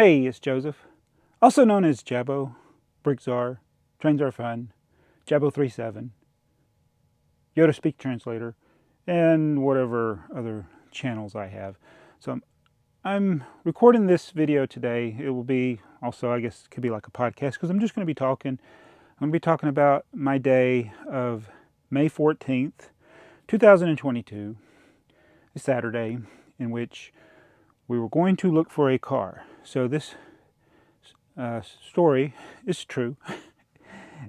Hey, it's Joseph, also known as Jabbo, Brickzar, Trains Are Fun, Jabbo37, Yoda Speak Translator, and whatever other channels I have. So I'm recording this video today. It will be also, I guess, it could be like a podcast because I'm just going to be talking. I'm going to be talking about my day of May 14th, 2022, a Saturday, in which we were going to look for a car. So this story is true,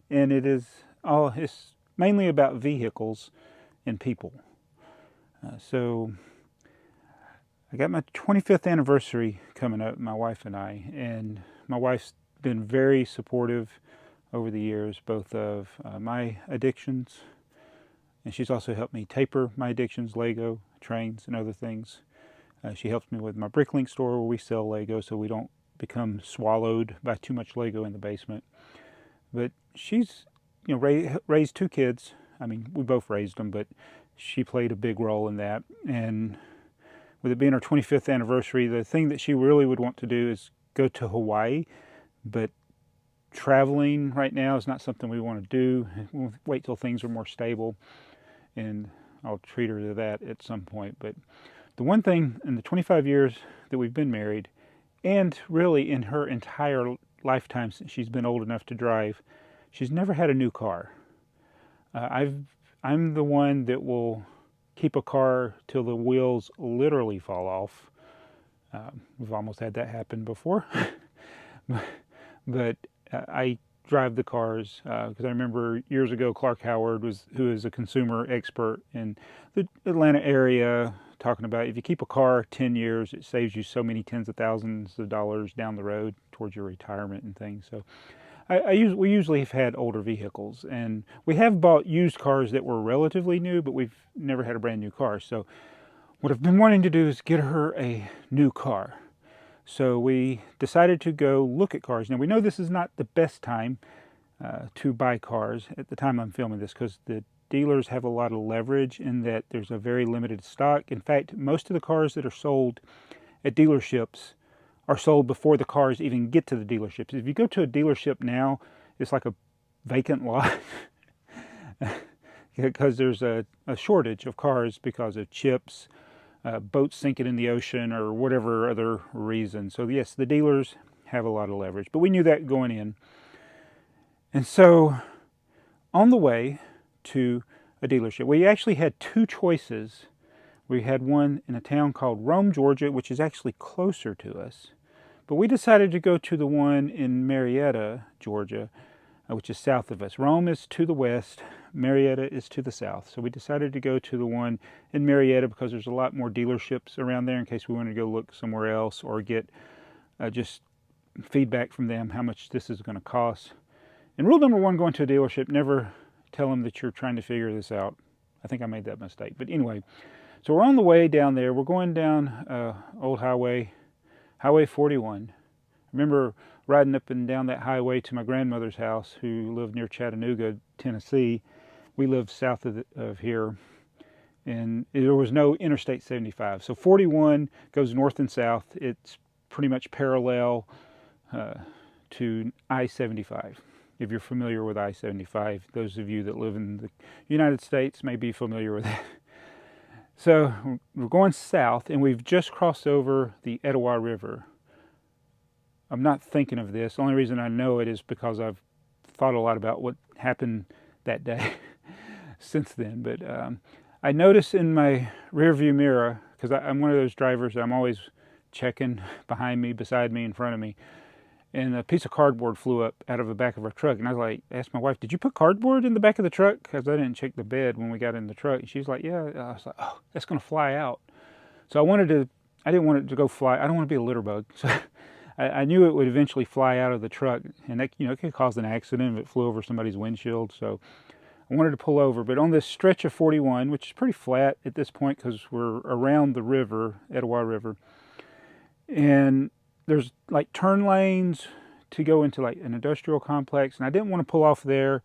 and it's mainly about vehicles and people. So I got my 25th anniversary coming up, my wife and I, and my wife's been very supportive over the years, both of my addictions, and she's also helped me taper my addictions, Lego, trains, and other things. She helps me with my Bricklink store where we sell Lego so we don't become swallowed by too much Lego in the basement. But she's, raised two kids. I mean, we both raised them, but she played a big role in that. And with it being our 25th anniversary, the thing that she really would want to do is go to Hawaii. But traveling right now is not something we want to do. We'll wait till things are more stable, and I'll treat her to that at some point. But the one thing in the 25 years that we've been married, and really in her entire lifetime since she's been old enough to drive, she's never had a new car. I'm the one that will keep a car till the wheels literally fall off. We've almost had that happen before. but I drive the cars because I remember years ago Clark Howard, who is a consumer expert in the Atlanta area, talking about if you keep a car 10 years, it saves you so many tens of thousands of dollars down the road towards your retirement and things. So we usually have had older vehicles, and we have bought used cars that were relatively new, but we've never had a brand new car. So what I've been wanting to do is get her a new car. So we decided to go look at cars. Now we know this is not the best time to buy cars at the time I'm filming this because the dealers have a lot of leverage in that there's a very limited stock. In fact, most of the cars that are sold at dealerships are sold before the cars even get to the dealerships. If you go to a dealership now, it's like a vacant lot because there's a shortage of cars because of chips, boats sinking in the ocean, or whatever other reason. So yes, the dealers have a lot of leverage, but we knew that going in. And so on the way to a dealership, we actually had two choices. We had one in a town called Rome, Georgia, which is actually closer to us. But we decided to go to the one in Marietta, Georgia, which is south of us. Rome is to the west, Marietta is to the south. So we decided to go to the one in Marietta because there's a lot more dealerships around there in case we wanted to go look somewhere else or get just feedback from them how much this is going to cost. And rule number one, going to a dealership, never tell them that you're trying to figure this out. I think I made that mistake. But anyway, so we're on the way down there. We're going down old Highway 41. I remember riding up and down that highway to my grandmother's house, who lived near Chattanooga, Tennessee. We lived south of here, and there was no Interstate 75. So 41 goes north and south. It's pretty much parallel to I-75. If you're familiar with I-75, those of you that live in the United States may be familiar with that. So we're going south, and we've just crossed over the Etowah River. I'm not thinking of this. The only reason I know it is because I've thought a lot about what happened that day since then. But I notice in my rearview mirror, because I'm one of those drivers that I'm always checking behind me, beside me, in front of me, and a piece of cardboard flew up out of the back of our truck. And I asked my wife, did you put cardboard in the back of the truck? Because I didn't check the bed when we got in the truck. And she was like, yeah. I was like, oh, that's going to fly out. So I didn't want it to go fly. I don't want to be a litter bug. So I knew it would eventually fly out of the truck. And that, it could cause an accident if it flew over somebody's windshield. So I wanted to pull over. But on this stretch of 41, which is pretty flat at this point because we're around the river, Etowah River, and there's like turn lanes to go into like an industrial complex, and I didn't want to pull off there.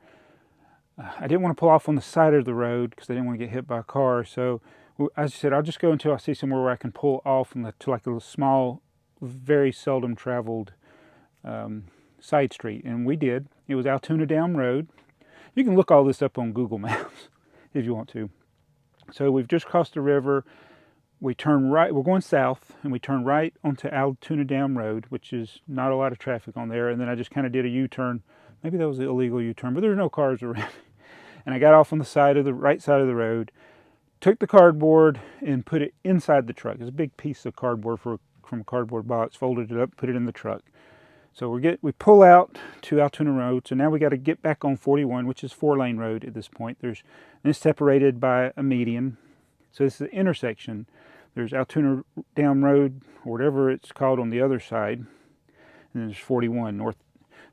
I didn't want to pull off on the side of the road because I didn't want to get hit by a car. So as I said, I'll just go until I see somewhere where I can pull off to like a small very seldom traveled side street, and we did. It was Altoona Dam Road. You can look all this up on Google Maps if you want to. So we've just crossed the river. We turn right, we're going south, and we turn right onto Altoona Dam Road, which is not a lot of traffic on there. And then I just kind of did a U-turn. Maybe that was an illegal U-turn, but there's no cars around. And I got off on the side of the right side of the road, took the cardboard and put it inside the truck. It's a big piece of cardboard from a cardboard box, folded it up, put it in the truck. So we pull out to Altoona Road. So now we got to get back on 41, which is 4-lane road at this point. And it's separated by a median. So this is the intersection. There's Altoona Dam Road, or whatever it's called, on the other side. And then there's 41,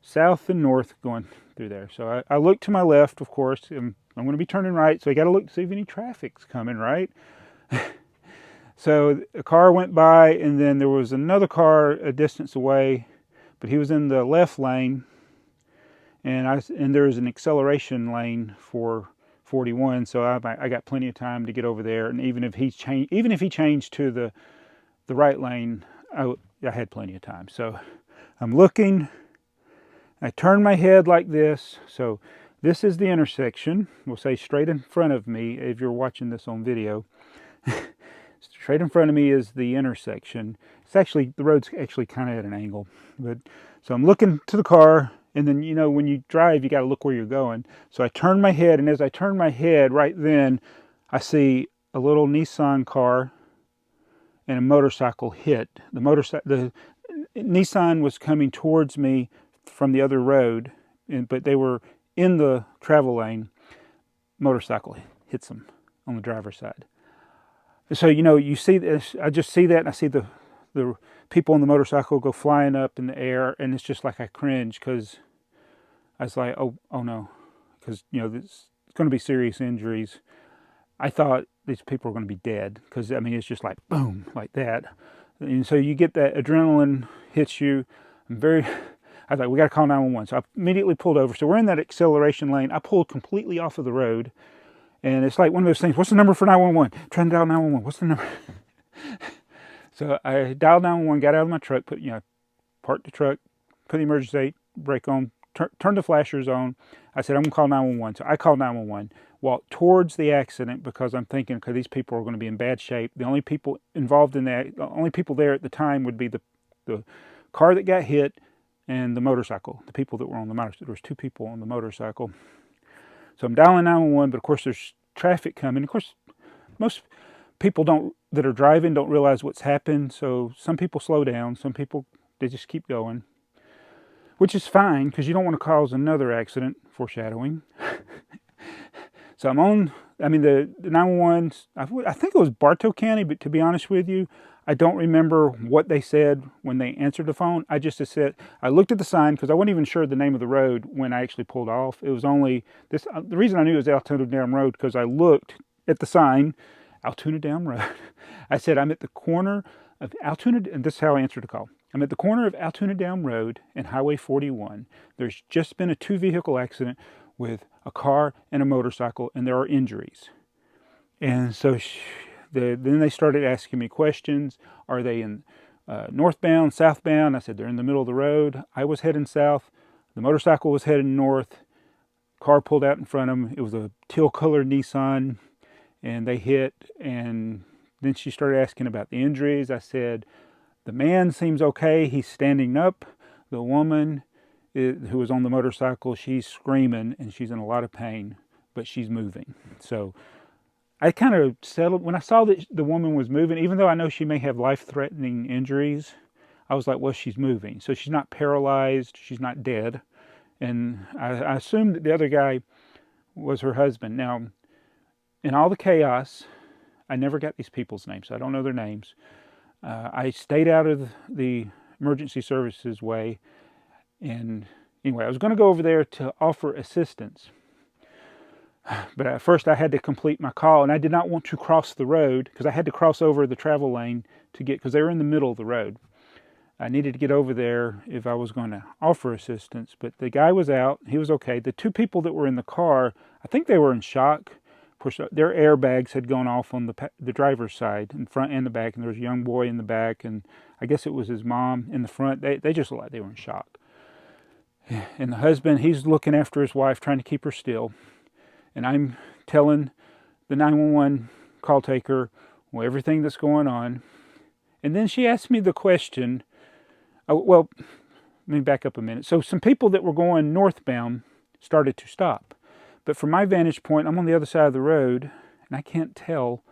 south and north going through there. So I look to my left, of course. I'm going to be turning right, so you got to look to see if any traffic's coming, right? So a car went by, and then there was another car a distance away, but he was in the left lane, and there was an acceleration lane for 41, so I got plenty of time to get over there. And even if he changed to the right lane, I had plenty of time. So I'm looking. I turn my head like this. So this is the intersection. We'll say straight in front of me if you're watching this on video. Straight in front of me is the intersection. The road's actually kind of at an angle. So I'm looking to the car, and then, you know, when you drive, you got to look where you're going. So I turn my head, and as I turn my head, right then, I see a little Nissan car and a motorcycle hit. The Nissan was coming towards me from the other road, but they were in the travel lane. Motorcycle hits them on the driver's side. So, you know, you see this, I just see that, and I see the people on the motorcycle go flying up in the air, and it's just like I cringe, because I was like, oh no, because, you know, it's going to be serious injuries. I thought these people were going to be dead, because, I mean, it's just like boom, like that. And so you get that adrenaline hits you. I thought, we got to call 911. So I immediately pulled over. So we're in that acceleration lane. I pulled completely off of the road. And it's like one of those things, what's the number for 911? Trying to dial 911, what's the number? So I dialed 911, got out of my truck, parked the truck, put the emergency brake on, turned the flashers on. I said, I'm going to call 911. So I called 911, walked towards the accident, because I'm thinking, okay, these people are going to be in bad shape. The only people involved in that, the only people there at the time would be the car that got hit and the motorcycle, the people that were on the motorcycle. There was 2 people on the motorcycle. So I'm dialing 911, but of course there's traffic coming. Of course, most people that are driving don't realize what's happened. So some people slow down. Some people, they just keep going, which is fine, because you don't want to cause another accident, foreshadowing. So I'm on, the 911, I think it was Bartow County, but to be honest with you, I don't remember what they said when they answered the phone. I just said, I looked at the sign, because I wasn't even sure the name of the road when I actually pulled off. It was only this, the reason I knew it was Altoona Dam Road, because I looked at the sign, Altoona Dam Road. I said, I'm at the corner of Altoona, and this is how I answered the call. I'm at the corner of Altoona Dam Road and Highway 41. There's just been a 2-vehicle accident with a car and a motorcycle, and there are injuries. And so then they started asking me questions. Are they in northbound, southbound? I said, they're in the middle of the road. I was heading south. The motorcycle was heading north. Car pulled out in front of them. It was a teal-colored Nissan, and they hit. And then she started asking about the injuries. I said, the man seems okay. He's standing up. The woman who was on the motorcycle, she's screaming, and she's in a lot of pain, but she's moving. So I kind of settled. When I saw that the woman was moving, even though I know she may have life-threatening injuries, I was like, well, she's moving. So she's not paralyzed. She's not dead. And I assumed that the other guy was her husband. Now, in all the chaos, I never got these people's names, so I don't know their names. I stayed out of the emergency services way. And anyway, I was going to go over there to offer assistance. But at first I had to complete my call, and I did not want to cross the road, because I had to cross over the travel lane because they were in the middle of the road. I needed to get over there if I was going to offer assistance. But the guy was out. He was okay. The 2 people that were in the car, I think they were in shock, pushed up. Their airbags had gone off on the driver's side, in front and the back, and there was a young boy in the back, and I guess it was his mom in the front. They just looked like they were in shock. And the husband, he's looking after his wife, trying to keep her still. And I'm telling the 911 call taker, well, everything that's going on. And then she asked me the question, oh, well, let me back up a minute. So some people that were going northbound started to stop. But from my vantage point, I'm on the other side of the road, and I can't tell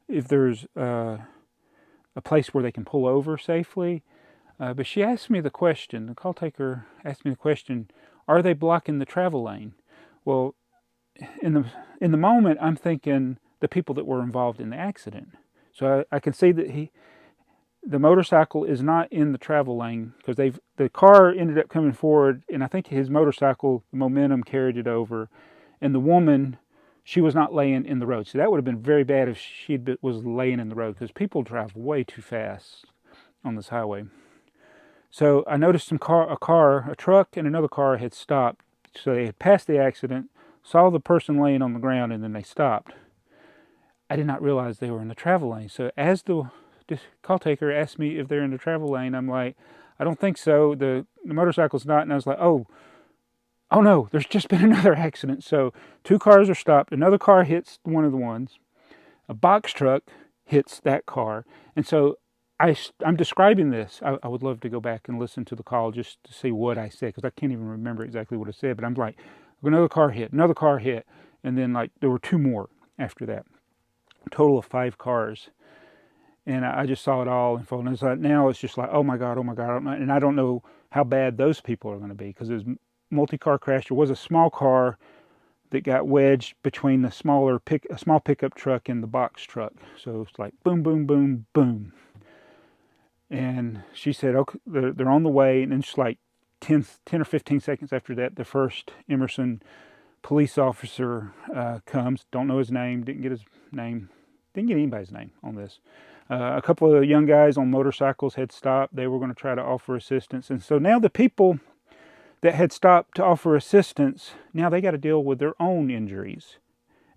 if there's a place where they can pull over safely. But she asked me the question, the call taker asked me the question, are they blocking the travel lane? Well, in the moment, I'm thinking the people that were involved in the accident. So I can see that the motorcycle is not in the travel lane, because the car ended up coming forward, and I think his motorcycle, the momentum carried it over, and the woman, she was not laying in the road. So that would have been very bad if she was laying in the road, because people drive way too fast on this highway. So I noticed a truck and another car had stopped. So they had passed the accident, saw the person laying on the ground, and then they stopped. I did not realize they were in the travel lane. So as the call taker asked me if they're in the travel lane, I'm like, I don't think so. The motorcycle's not. And I was like, oh no, there's just been another accident. So 2 cars are stopped. Another car hits one of the ones. A box truck hits that car. And so I'm describing this. I would love to go back and listen to the call just to see what I said, because I can't even remember exactly what I said. But I'm like, another car hit, and then like there were 2 more after that. A total of 5 cars. And I just saw it all unfold. And it's like, now it's just like, oh my God. And I don't know how bad those people are going to be, because there's multi-car crash. There was a small car that got wedged between a small pickup truck and the box truck. So it's like boom, boom, boom, boom. And she said, okay, they're on the way. And then just like 10 or 15 seconds after that, the first Emerson police officer comes. Don't know his name, didn't get anybody's name on this. A couple of young guys on motorcycles had stopped. They were going to try to offer assistance. And so now the people that had stopped to offer assistance, now they got to deal with their own injuries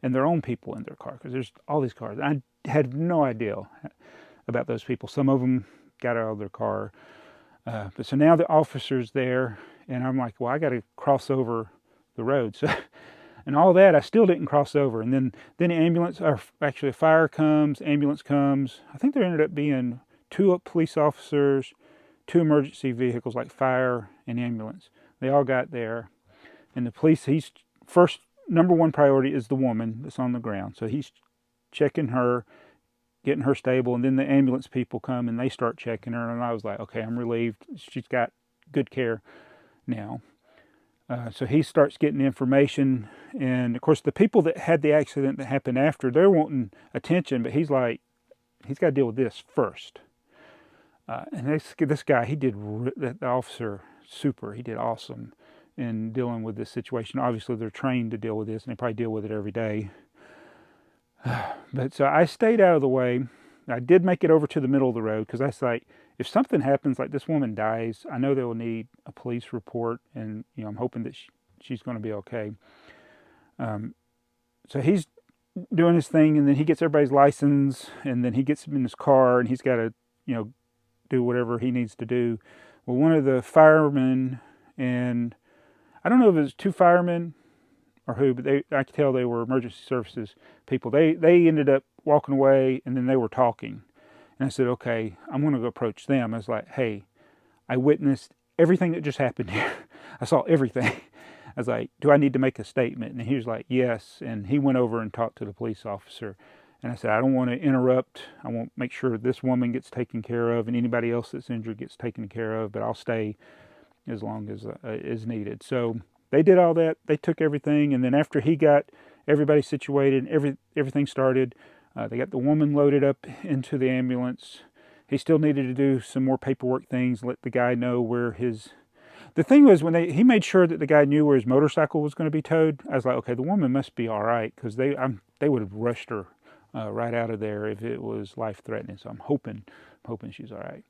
and their own people in their car, because there's all these cars. I had no idea about those people. Some of them got out of their car. But so now the officer's there, and I'm like, well, I got to cross over the road. So, and all that, I still didn't cross over. And then the ambulance, or actually a fire comes, ambulance comes. I think there ended up being 2 police officers, 2 emergency vehicles, like fire and ambulance. They all got there. And the police, he's first, number 1 priority is the woman that's on the ground. So he's checking her, getting her stable, and then the ambulance people come and they start checking her. And I was like, okay, I'm relieved. She's got good care now. So he starts getting information, and of course the people that had the accident that happened after, they're wanting attention, but he's like, he's got to deal with this first. And this guy, the officer, super. He did awesome in dealing with this situation. Obviously they're trained to deal with this, and they probably deal with it every day. But so I stayed out of the way. I did make it over to the middle of the road, because I was like, if something happens, like this woman dies, I know they will need a police report, and I'm hoping that she's going to be okay. So he's doing his thing, and then he gets everybody's license, and then he gets him in his car, and he's got to do whatever he needs to do. Well, one of the firemen, and I don't know if it was 2 firemen or who, but I could tell they were emergency services people. They ended up walking away, and then they were talking. And I said, okay, I'm going to go approach them. I was like, hey, I witnessed everything that just happened here. I saw everything. I was like, do I need to make a statement? And he was like, yes. And he went over and talked to the police officer. And I said, I don't want to interrupt. I want to make sure this woman gets taken care of, and anybody else that's injured gets taken care of, but I'll stay as long as is needed. So they did all that. They took everything. And then after he got everybody situated, everything started, they got the woman loaded up into the ambulance. He still needed to do some more paperwork things, let the guy know where his... The thing was, when he made sure that the guy knew where his motorcycle was going to be towed, I was like, okay, the woman must be all right, because they would have rushed her right out of there if it was life-threatening. So I'm hoping she's all right.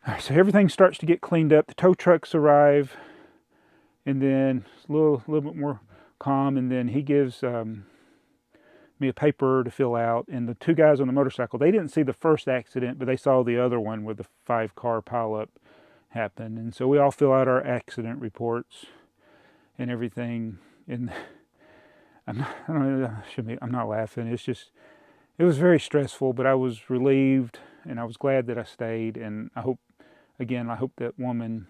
All right, so everything starts to get cleaned up. The tow trucks arrive, and then it's a little bit more calm, and then he gives... me a paper to fill out. And the two guys on the motorcycle, they didn't see the first accident, but they saw the other one where the 5-car pileup happened. And so we all fill out our accident reports and everything. And I'm not laughing. It's just, it was very stressful, but I was relieved and I was glad that I stayed. And I hope that woman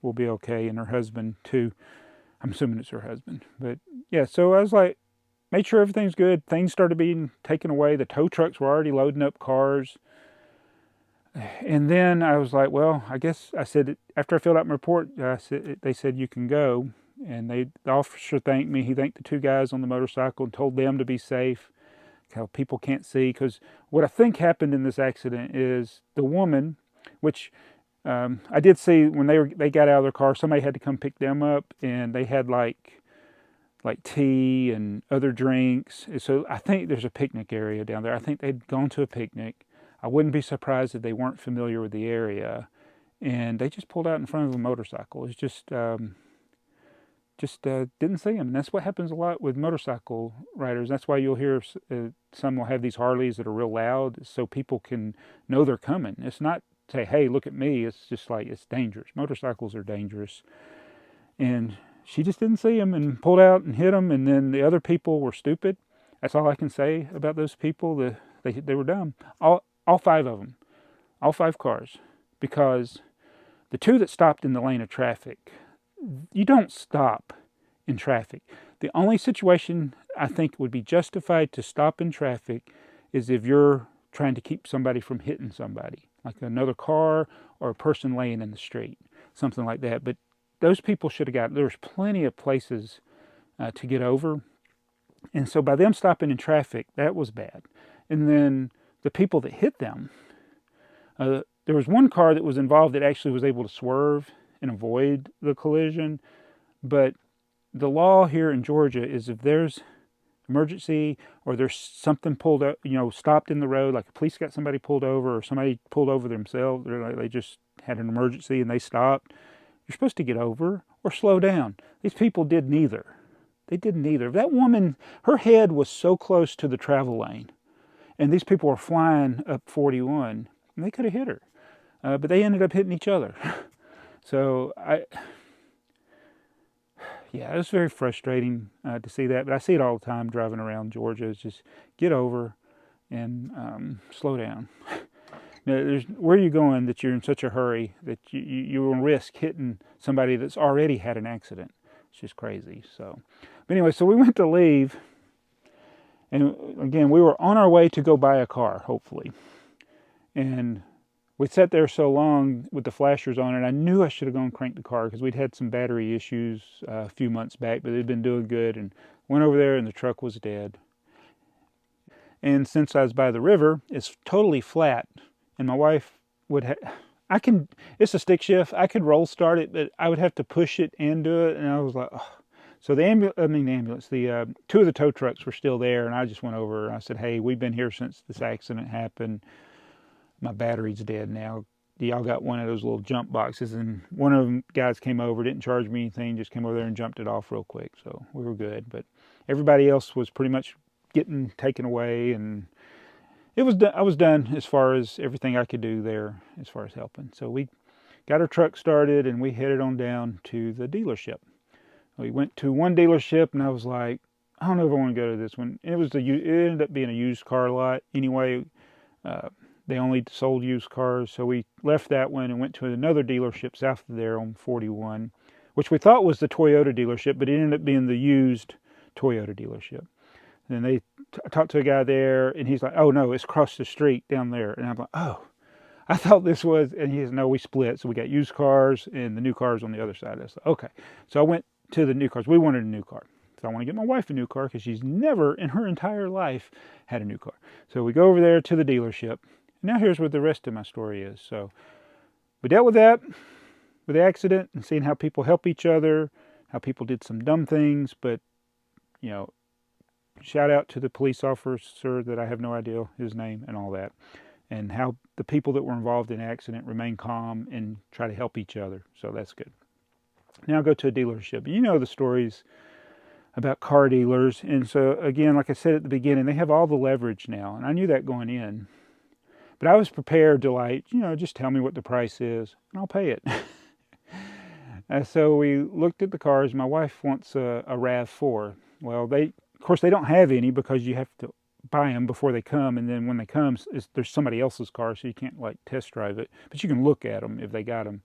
will be okay, and her husband too. I'm assuming it's her husband. But yeah, so I was like, made sure everything's good. Things started being taken away. The tow trucks were already loading up cars. And then I was like, well, I guess I said, after I filled out my report, they said you can go. And the officer thanked me. He thanked the two guys on the motorcycle and told them to be safe. How people can't see. Because what I think happened in this accident is the woman, which I did see when they got out of their car, somebody had to come pick them up, and they had like tea and other drinks. So I think there's a picnic area down there. I think they'd gone to a picnic. I wouldn't be surprised if they weren't familiar with the area, and they just pulled out in front of a motorcycle. It's just didn't see them. And that's what happens a lot with motorcycle riders. That's why you'll hear some will have these Harleys that are real loud, so people can know they're coming. It's not say, hey, look at me. It's just like, it's dangerous. Motorcycles are dangerous. And she just didn't see him and pulled out and hit him. And then the other people were stupid. That's all I can say about those people. They were dumb. All 5 of them. All 5 cars. Because the 2 that stopped in the lane of traffic, you don't stop in traffic. The only situation I think would be justified to stop in traffic is if you're trying to keep somebody from hitting somebody, like another car or a person laying in the street, something like that. But those people should have got, there's plenty of places to get over. And so by them stopping in traffic, that was bad. And then the people that hit them, there was one car that was involved that actually was able to swerve and avoid the collision. But the law here in Georgia is if there's emergency or there's something pulled up, stopped in the road, like a police got somebody pulled over or somebody pulled over themselves, they just had an emergency and they stopped, you're supposed to get over or slow down. These people did neither. They did neither. That woman, her head was so close to the travel lane, and these people were flying up 41, and they could have hit her. But they ended up hitting each other. So it was very frustrating to see that. But I see it all the time driving around Georgia. It's just get over and slow down. Where are you going that you're in such a hurry that you will risk hitting somebody that's already had an accident? It's just crazy. So, but anyway, so we went to leave. And again, we were on our way to go buy a car, hopefully. And we sat there so long with the flashers on, and I knew I should have gone and cranked the car because we'd had some battery issues a few months back, but it had been doing good. And went over there, and the truck was dead. And since I was by the river, it's totally flat. And my wife would it's a stick shift. I could roll start it, but I would have to push it and do it. And I was like, oh. So the 2 of the tow trucks were still there. And I just went over and I said, hey, we've been here since this accident happened. My battery's dead now. Y'all got one of those little jump boxes? And one of them guys came over, didn't charge me anything, just came over there and jumped it off real quick. So we were good. But everybody else was pretty much getting taken away, and I was done as far as everything I could do there as far as helping. So we got our truck started and we headed on down to the dealership. We went to one dealership and I was like, I don't know if I want to go to this one. It ended up being a used car lot anyway. They only sold used cars, so we left that one and went to another dealership south of there on 41, which we thought was the Toyota dealership, but it ended up being the used Toyota dealership. And I talked to a guy there, and he's like, oh no, it's across the street down there. And I'm like, oh, I thought this was, and he said, no, we split. So we got used cars and the new cars on the other side. I said, okay. So I went to the new cars. We wanted a new car. So I want to get my wife a new car because she's never in her entire life had a new car. So we go over there to the dealership. Now here's what the rest of my story is. So we dealt with that, with the accident, and seeing how people help each other, how people did some dumb things, but, shout out to the police officer that I have no idea his name and all that, and how the people that were involved in the accident remain calm and try to help each other. So that's good. Now go to a dealership. You know the stories about car dealers. And so again, like I said at the beginning, they have all the leverage now, and I knew that going in. But I was prepared to, like, just tell me what the price is and I'll pay it. So we looked at the cars. My wife wants a RAV4. Well, of course, they don't have any because you have to buy them before they come, and then when they come, there's somebody else's car, so you can't like test drive it. But you can look at them if they got them.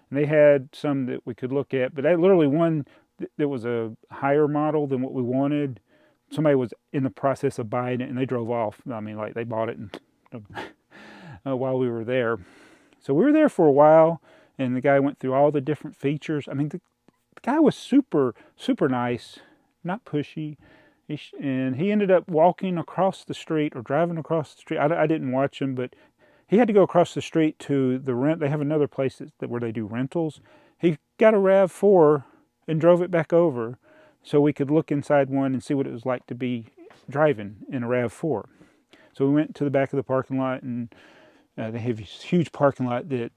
And they had some that we could look at, but they literally one that was a higher model than what we wanted. Somebody was in the process of buying it, and they drove off. I mean, like they bought it and, while we were there. So we were there for a while, and the guy went through all the different features. I mean, the guy was super, super nice, not pushy. And he ended up walking across the street or driving across the street. I didn't watch him, but he had to go across the street to the rent. They have another place where they do rentals. He got a RAV4 and drove it back over so we could look inside one and see what it was like to be driving in a RAV4. So we went to the back of the parking lot, and they have this huge parking lot that,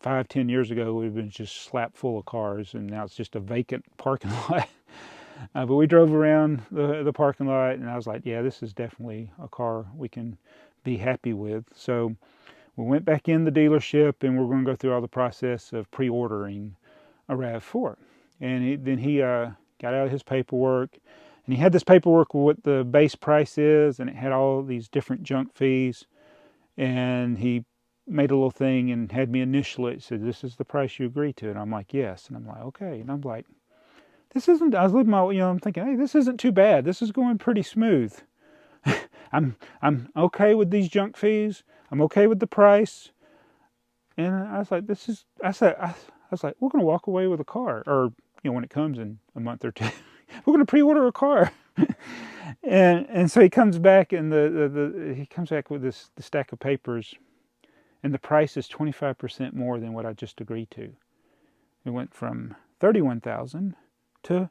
5-10 years ago would have been just slap full of cars, and now it's just a vacant parking lot. But we drove around the parking lot, and I was like, yeah, this is definitely a car we can be happy with. So we went back in the dealership, and we're going to go through all the process of pre-ordering a RAV4. And then he got out his paperwork, and he had this paperwork with what the base price is, and it had all these different junk fees. And he made a little thing and had me initial it. Said, this is the price you agree to. And I'm like, yes. And I'm like, okay. And I'm like, this isn't, I was looking at I'm thinking, hey, this isn't too bad. This is going pretty smooth. I'm okay with these junk fees. I'm okay with the price. And I was like, I was like, we're going to walk away with a car. Or, when it comes in a month or two, we're going to pre-order a car. and so he comes back, and he comes back with the stack of papers, and the price is 25% more than what I just agreed to. It went from $31,000 to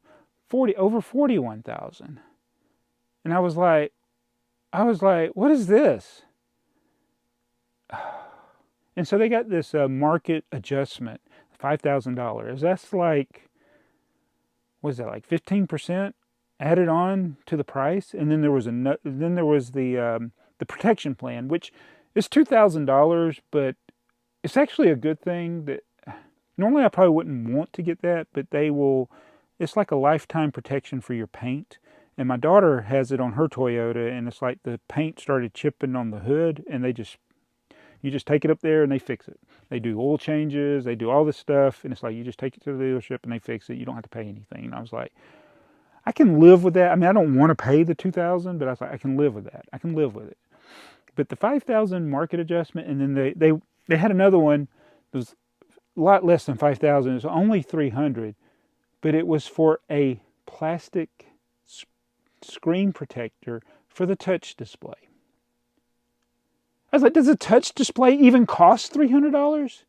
over $41,000. And I was like, what is this? And so they got this market adjustment, $5,000. That's like, what is that, like 15% added on to the price? And then there was the protection plan, which is $2,000, but it's actually a good thing. That normally I probably wouldn't want to get that, but it's like a lifetime protection for your paint. And my daughter has it on her Toyota, and it's like the paint started chipping on the hood, and you just take it up there and they fix it. They do oil changes, they do all this stuff, and it's like you just take it to the dealership and they fix it. You don't have to pay anything. And I was like, I can live with that. I mean, I don't want to pay the $2,000, but I was like, I can live with that. I can live with it. But the $5,000 market adjustment, and then they had another one that was a lot less than $5,000. It was only $300, but it was for a plastic screen protector for the touch display. I was like, does a touch display even cost $300?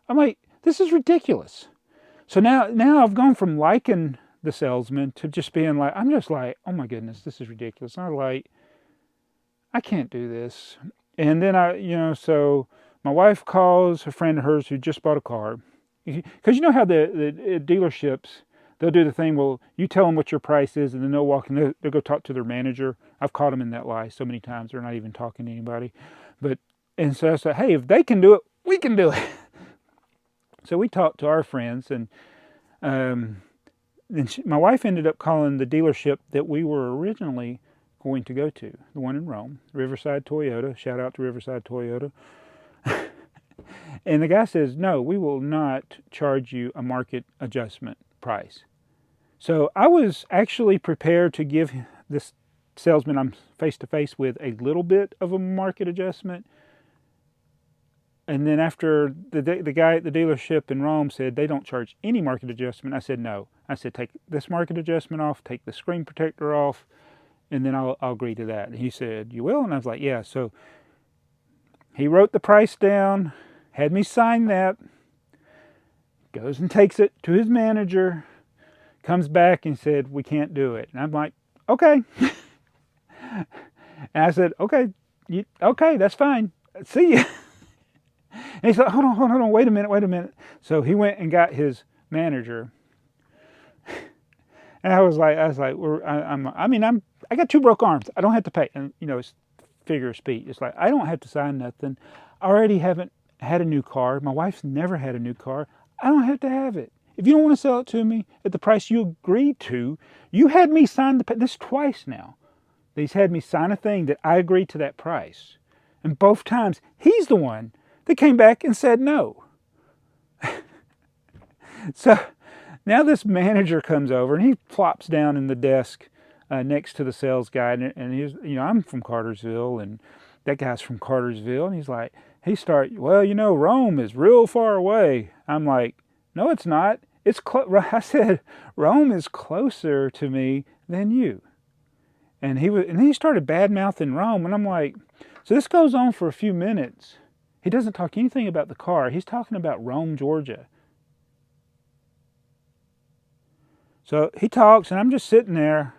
I'm like, this is ridiculous. So now I've gone from liking the salesman to just being like, I'm just like, oh my goodness, this is ridiculous. And I'm like, I can't do this. And then so my wife calls a friend of hers who just bought a car. Because you know how the dealerships, they'll do the thing, well, you tell them what your price is, and then they'll walk and they'll go talk to their manager. I've caught them in that lie so many times. They're not even talking to anybody. And so I said, hey, if they can do it, we can do it. So we talked to our friends, and my wife ended up calling the dealership that we were originally going to go to, the one in Rome, Riverside Toyota. Shout out to Riverside Toyota. And the guy says, no, we will not charge you a market adjustment price. So I was actually prepared to give this salesman I'm face-to-face with a little bit of a market adjustment. And then after the guy at the dealership in Rome said they don't charge any market adjustment, I said no. I said, take this market adjustment off, take the screen protector off, and then I'll agree to that. And he said, you will? And I was like, yeah. So he wrote the price down, had me sign that, goes and takes it to his manager, comes back and said, we can't do it. And I'm like, okay. And I said, okay, that's fine. See ya. And he said, hold on, wait a minute. So he went and got his manager. And And I was like, I got two broke arms. I don't have to pay. And it's figure of speech. It's like, I don't have to sign nothing. I already haven't had a new car. My wife's never had a new car. I don't have to have it. If you don't want to sell it to me at the price you agreed to, you had me sign this twice now. He's had me sign a thing that I agreed to that price. And both times, he's the one that came back and said no. So now this manager comes over and he plops down in the desk next to the sales guy. And he's, I'm from Cartersville and that guy's from Cartersville. And he's like, well, Rome is real far away. I'm like, no, it's not. I said, Rome is closer to me than you. And he started bad-mouthing Rome. And I'm like, so this goes on for a few minutes. He doesn't talk anything about the car. He's talking about Rome, Georgia. So he talks, and I'm just sitting there.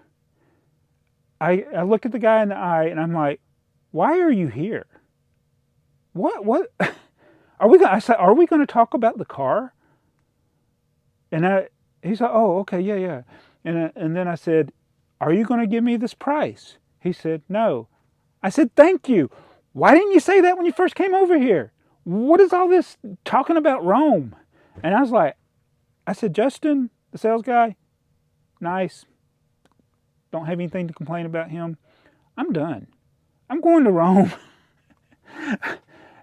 I look at the guy in the eye, and I'm like, why are you here? What? I said, are we going to talk about the car? And he's like, oh, okay, yeah. And then I said, are you going to give me this price? He said, no. I said, thank you. Why didn't you say that when you first came over here? What is all this talking about Rome? And I said, Justin, the sales guy, nice. Don't have anything to complain about him. I'm done. I'm going to Rome.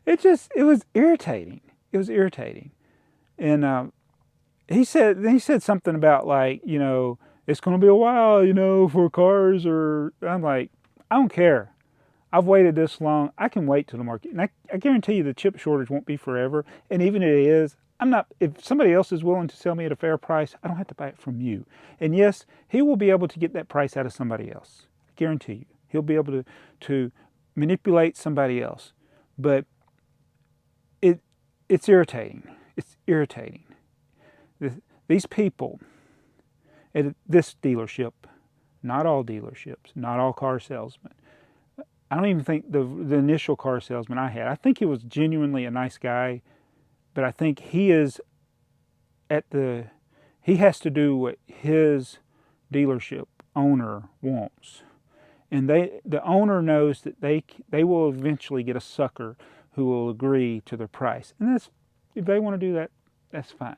It was irritating. It was irritating. And he said something about it's going to be a while, for cars I'm like, I don't care. I've waited this long. I can wait till the market. And I guarantee you the chip shortage won't be forever. And even if it is, if somebody else is willing to sell me at a fair price, I don't have to buy it from you. And yes, he will be able to get that price out of somebody else. I guarantee you. He'll be able to manipulate somebody else. But it's irritating. It's irritating. These people at this dealership, not all dealerships, not all car salesmen. I don't even think the initial car salesman I had, I think he was genuinely a nice guy, but I think he has to do what his dealership owner wants. And the owner knows that they will eventually get a sucker who will agree to their price. And if they want to do that, that's fine.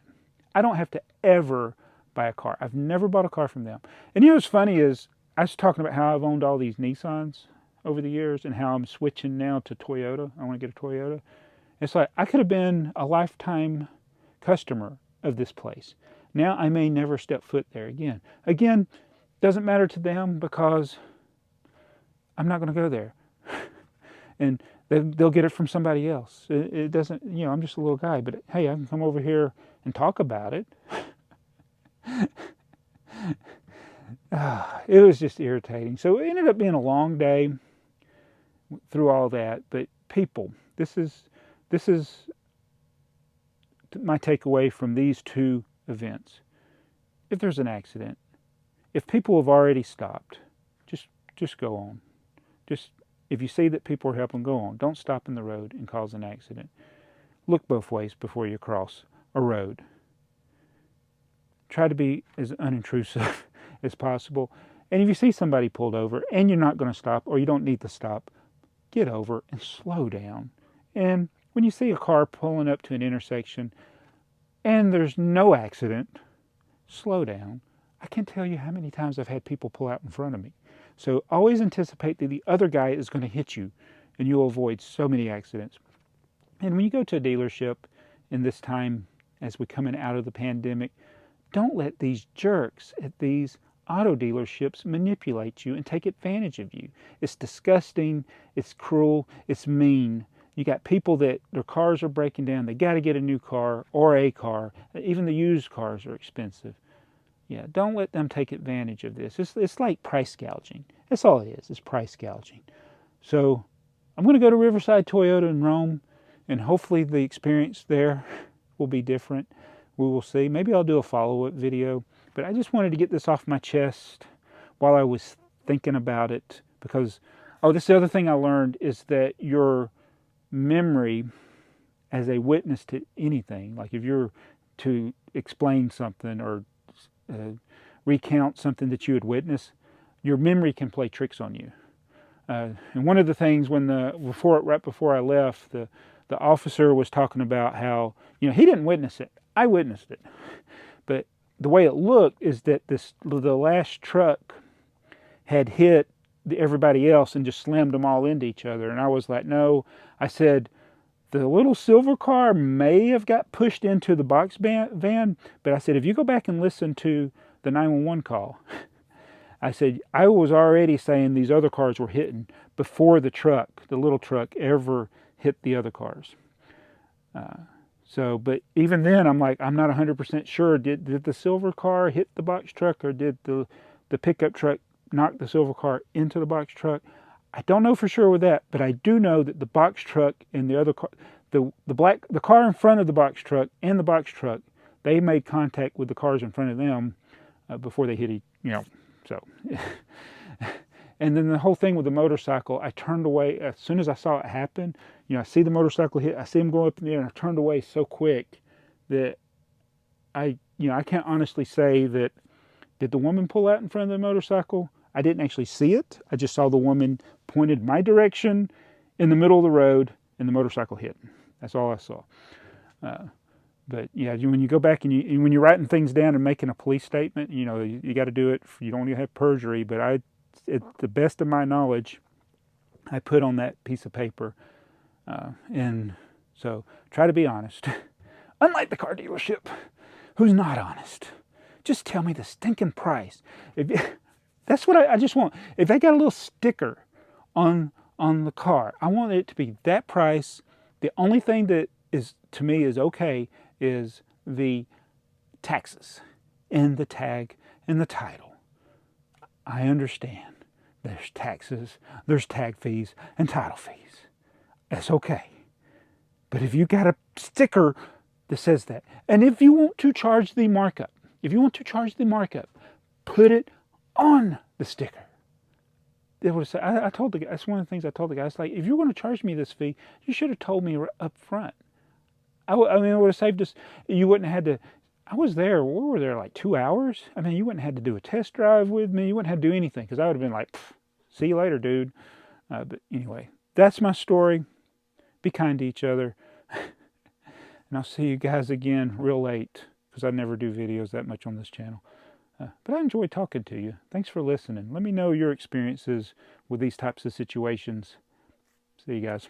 I don't have to ever buy a car. I've never bought a car from them. And what's funny is, I was talking about how I've owned all these Nissans over the years and how I'm switching now to Toyota. I want to get a Toyota. It's like, I could have been a lifetime customer of this place. Now I may never step foot there again. Again, doesn't matter to them because I'm not going to go there. And they'll get it from somebody else. It doesn't, I'm just a little guy, but hey, I can come over here and talk about it. It was just irritating. So it ended up being a long day through all that. But people, this is my takeaway from these two events. If there's an accident, if people have already stopped, just go on. If you see that people are helping, go on. Don't stop in the road and cause an accident. Look both ways before you cross a road. Try to be as unintrusive as possible. And if you see somebody pulled over and you're not going to stop or you don't need to stop, get over and slow down. And when you see a car pulling up to an intersection and there's no accident, slow down. I can't tell you how many times I've had people pull out in front of me. So always anticipate that the other guy is going to hit you and you'll avoid so many accidents. And when you go to a dealership in this time as we're coming out of the pandemic, don't let these jerks at these auto dealerships manipulate you and take advantage of you. It's disgusting, it's cruel, it's mean. You got people that their cars are breaking down, they got to get a new car or a car. Even the used cars are expensive. Yeah, don't let them take advantage of this. It's like price gouging. That's all it is price gouging. So I'm going to go to Riverside Toyota in Rome, and hopefully the experience there will be different. We will see. Maybe I'll do a follow-up video. But I just wanted to get this off my chest while I was thinking about it. Because, this is the other thing I learned is that your memory as a witness to anything, like if you're to explain something or recount something that you had witnessed, your memory can play tricks on you. And one of the things right before I left, the officer was talking about how, he didn't witness it. I witnessed it. But the way it looked is that the last truck had hit everybody else and just slammed them all into each other. And I was like, no. I said, the little silver car may have got pushed into the box van, but I said, if you go back and listen to the 911 call, I said, I was already saying these other cars were hitting before the little truck, ever hit the other cars. But even then, I'm like, I'm not 100% sure. Did the silver car hit the box truck, or did the pickup truck knock the silver car into the box truck? I don't know for sure with that, but I do know that the box truck and the other car, the car in front of the box truck and the box truck, they made contact with the cars in front of them before they hit so. And then the whole thing with the motorcycle, I turned away as soon as I saw it happen. I see the motorcycle hit, I see him go up in the air, and I turned away so quick that I can't honestly say that, did the woman pull out in front of the motorcycle? I didn't actually see it. I just saw the woman pointed my direction in the middle of the road, and the motorcycle hit. That's all I saw. But yeah, when you go back and when you're writing things down and making a police statement, you got to do it. You don't even have perjury, but the best of my knowledge, I put on that piece of paper. And so try to be honest. Unlike the car dealership, who's not honest. Just tell me the stinking price. That's what I just want. If they got a little sticker on the car, I want it to be that price. The only thing that is, to me, is okay is the taxes and the tag and the title. I understand. There's taxes, there's tag fees, and title fees. That's okay. But if you got a sticker that says that, and if you want to charge the markup, put it on the sticker. I told the guy, that's one of the things I told the guy. It's like, if you're going to charge me this fee, you should have told me up front. I mean, it would have saved us. You wouldn't have had to. We were there like 2 hours. I mean, you wouldn't have had to do a test drive with me. You wouldn't have to do anything, because I would have been like, see you later, dude. But anyway, that's my story. Be kind to each other. And I'll see you guys again real late, because I never do videos that much on this channel. But I enjoy talking to you. Thanks for listening. Let me know your experiences with these types of situations. See you guys.